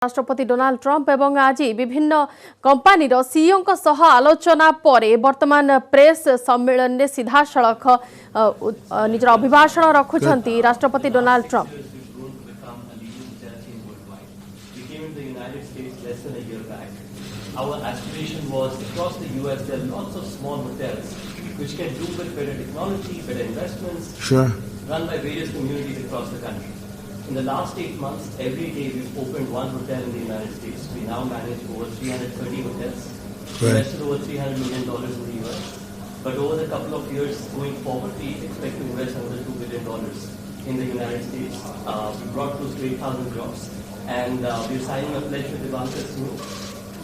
राष्ट्रपति Donald Trump एवं आज विभिन्न कंपानी सीईओ सह आलोचना पर वर्तमान प्रेस सम्मेलन में सीधा सड़क निजर अभिभाषण रखुंट राष्ट्रपति Donald Trump. Our aspiration was across the US there are lots of small hotels which can do with better technology, better investments, run by various communities across the country. In the last 8 months, every day we've opened one hotel in the United States. We now manage over 330 hotels, invested over $300 million in the US. But over the couple of years going forward, we expect to invest another $2 billion in the United States. We brought close to 8,000 jobs. And we're signing a pledge with Ivanka soon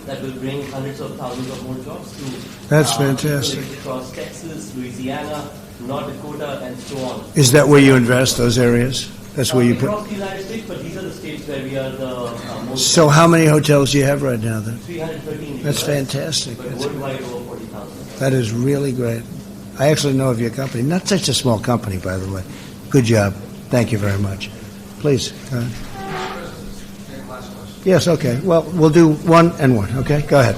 that will bring hundreds of thousands of more jobs to That's fantastic. Across Texas, Louisiana, North Dakota, and so on. Is that where you invest, those areas? That's where you put. Across the United States, but these are the states where we are the most. So how many hotels do you have right now then? 313. That's fantastic. But worldwide over 40,000. That is really great. I actually know of your company. Not such a small company, by the way. Good job. Thank you very much. Please. Yes, okay. Well, we'll do one and one, okay? Go ahead.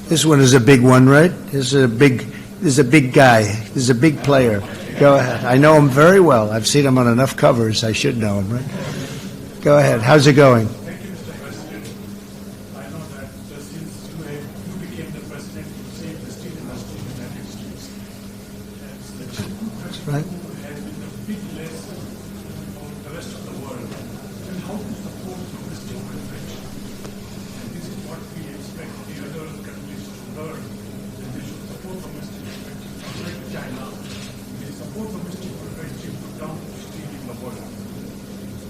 This one is a big one, right? This is a big guy. This is a big player. Go ahead. I know him very well. I've seen him on enough covers. I should know him, right? Go ahead. How's it going? Thank you, Mr. President. I know that since you became the president, you saved the steel industry in the United States. That's right. Has been a big lesson for the rest of the world and how to support domestic manufacturing. And this is what we expect the other countries to learn. That they should support domestic manufacturing, like China. They support domestic manufacturing to dump steel in the world.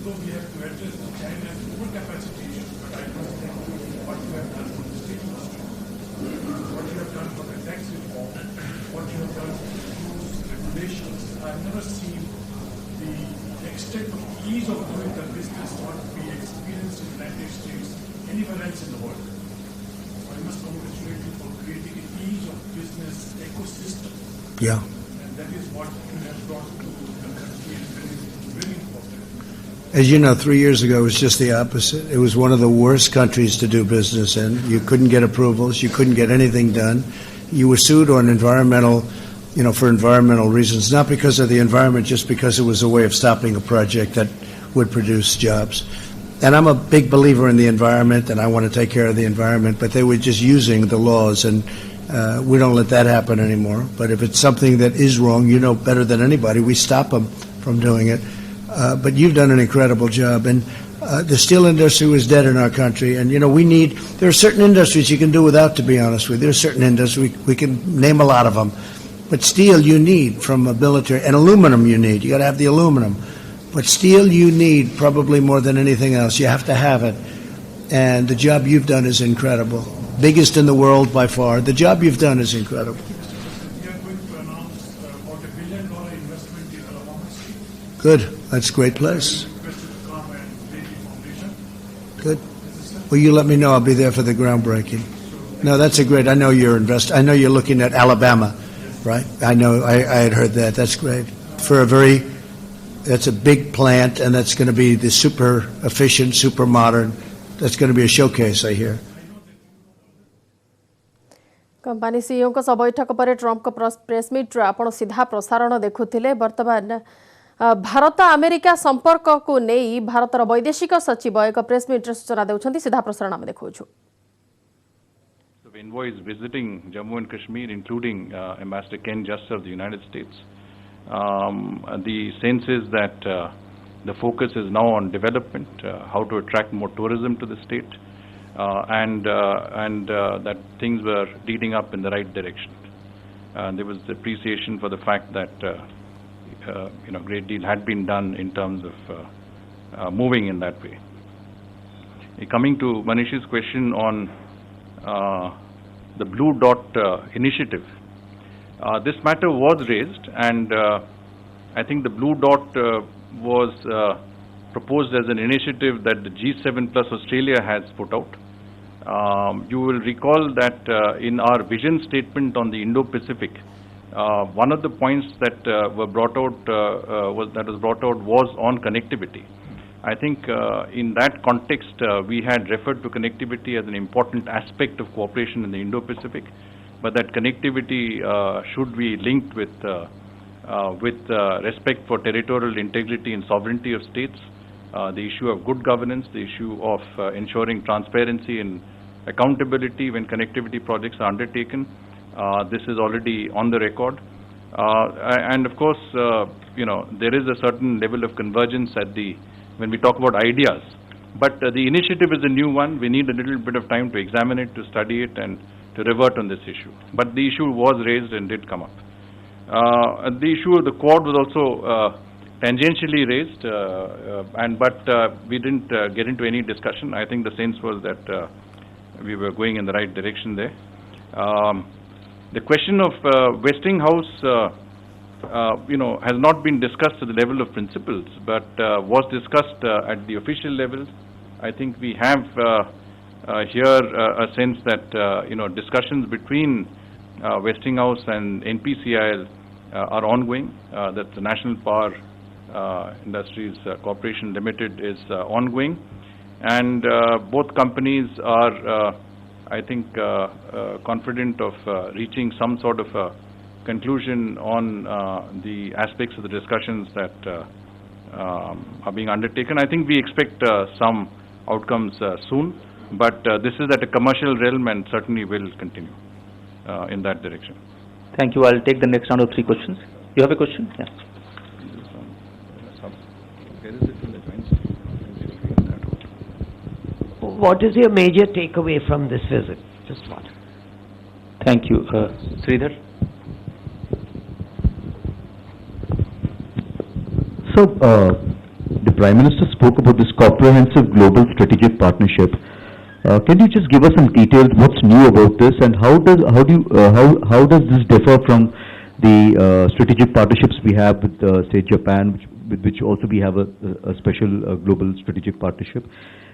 So we have to address China's overcapacity issue, but I must thank you for what you have done for the steel industry, what you have done for the tax reform, what you have done for rules, regulations. I've never seen the extent of ease of doing the business what we experience in the United States anywhere else in the world. So I must congratulate you for creating an ease of business ecosystem. Yeah. And that is what you have brought to the country and very, very important. As you know, 3 years ago, it was just the opposite. It was one of the worst countries to do business in. You couldn't get approvals. You couldn't get anything done. You were sued on for environmental reasons, not because of the environment, just because it was a way of stopping a project that would produce jobs. And I'm a big believer in the environment, and I want to take care of the environment, but they were just using the laws, and we don't let that happen anymore. But if it's something that is wrong, you know better than anybody, we stop them from doing it. But you've done an incredible job, and the steel industry was dead in our country. And there are certain industries you can do without, to be honest with you. There are certain industries we can name a lot of them, but steel you need from a military, and aluminum you need. You got to have the aluminum, but steel you need probably more than anything else. You have to have it, and the job you've done is incredible. Biggest in the world by far. The job you've done is incredible. We are going to announce about $1 billion investment in Alabama State. Good. That's a great place. Good. Well, you let me know. I'll be there for the groundbreaking. No, that's a great. I know you're I know you're looking at Alabama, right? I know. I had heard that. That's great. That's a big plant, and that's going to be the super efficient, super modern. That's going to be a showcase, I hear. Company CEO को सब बैठक पर Trump को press meet आपण सीधा प्रसारण देखुथिले। वर्तमान Bharat America संपर्क को नहीं भारतर वैदेशिक सचिव एक प्रेस मीट सूचना देउछंती। सीधा प्रसारण में देखौछु। The envoy is visiting Jammu and Kashmir, including Ambassador Ken Juster of the United States. The sense is that the focus is now on development, how to attract more tourism to the state, and that things were leading up in the right direction. There was appreciation for the fact that a great deal had been done in terms of moving in that way. Coming to Manish's question on the Blue Dot initiative, this matter was raised, and I think the Blue Dot was proposed as an initiative that the G7 plus Australia has put out. You will recall that in our vision statement on the Indo-Pacific, One of the points that were brought out was on connectivity. I think in that context, we had referred to connectivity as an important aspect of cooperation in the Indo-Pacific, but that connectivity should be linked with respect for territorial integrity and sovereignty of states, the issue of good governance, the issue of ensuring transparency and accountability when connectivity projects are undertaken. This is already on the record. And of course, there is a certain level of convergence when we talk about ideas. But the initiative is a new one. We need a little bit of time to examine it, to study it, and to revert on this issue. But the issue was raised and did come up. The issue of the Quad was also tangentially raised, but we didn't get into any discussion. I think the sense was that we were going in the right direction there. The question of Westinghouse, has not been discussed at the level of principles, but was discussed at the official level. I think we have here a sense that discussions between Westinghouse and NPCIL are ongoing. That the National Power Industries Corporation Limited is ongoing, and both companies are, I think, confident of reaching some sort of a conclusion on the aspects of the discussions that are being undertaken. I think we expect some outcomes soon, but this is at a commercial realm and certainly will continue in that direction. Thank you. I'll take the next round of 3 questions. You have a question? Yeah. What is your major takeaway from this visit? Just one. Thank you. Sridhar? So, the Prime Minister spoke about this comprehensive global strategic partnership. Can you just give us some details? What's new about this, and how does this differ from the strategic partnerships we have with, say, Japan, with which also we have a special global strategic partnership?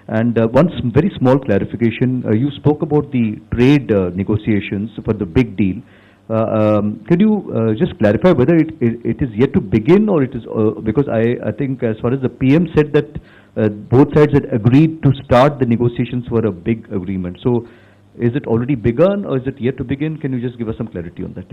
And one very small clarification. You spoke about the trade negotiations for the big deal. Can you just clarify whether it is yet to begin, or it is because I think as far as the PM said that both sides had agreed to start the negotiations for a big agreement. So is it already begun, or is it yet to begin? Can you just give us some clarity on that?